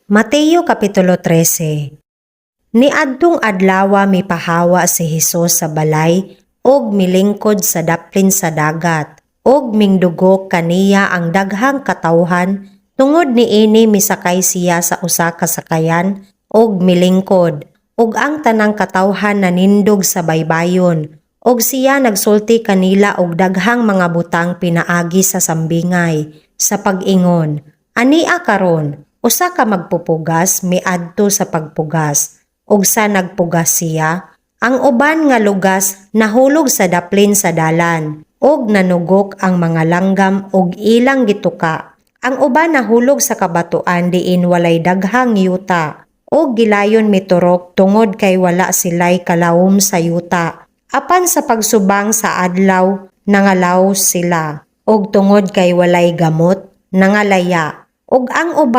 Mateo Kapitulo 13. Niadtong adlawa mipahawa si Hesus sa balay og milingkod sa daplin sa dagat og mingdugok kaniya ang daghang katawhan tungod niini misakay siya sa usa ka sakayan og milingkod ug ang tanang katawhan nanindog sa baybayon og siya nagsulti kanila og daghang mga butang pinaagi sa sambingay sa pag-ingon, "Ania karon, usa ka magpupugas miadto sa pagpugas." Ug sa nagpugas siya, ang uban nga lugas nahulog sa daplin sa dalan, ug nanugok ang mga langgam ug ilang gituka. Ang uban nahulog sa kabatuan diin walay daghang yuta, ug gilayon miturok tungod kay wala silay kalawom sa yuta. Apan sa pagsubang sa adlaw, nangalaw sila, ug tungod kay walay gamot, nangalaya. Ug ang uban